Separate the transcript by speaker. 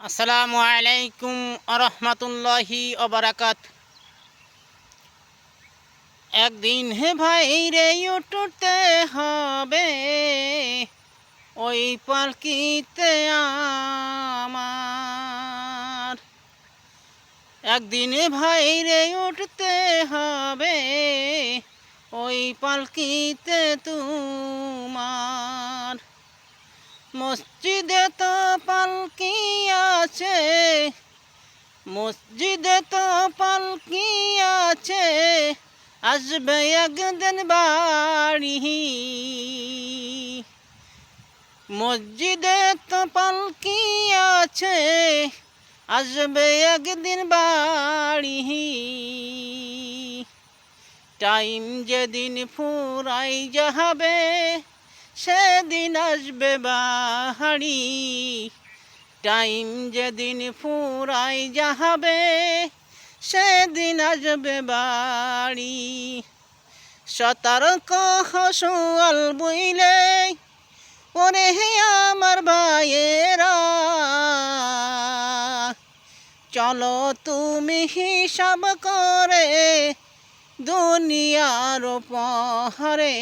Speaker 1: আসসালামু আলাইকুম আরহামাতুল্লাহি ওবারাকাত। একদিন হে ভাই রে উঠতে হবে ওই পালকিতে আমার। একদিন ভাই রে উঠতে হবে ওই পালকিতে তোমার। মসজিদে তো পালকি আছে, মসজিদে তো পালকি আছে, আসবে একদিন বাড়ি। মসজিদে তো পালকি আছে, আসবে একদিন বাড়ি। টাইম যেদিন ফুরাই যাবে সেদিন আসবে বাড়ি। টাইম যেদিন ফুরাই যাবে সেদিন আসবে বাড়ি। সতর্ক হসুয়াল বইলে ওরে হে আমার ভাইয়েরা, চলো তুমি হিসাব করে দুনিয়ার পরে।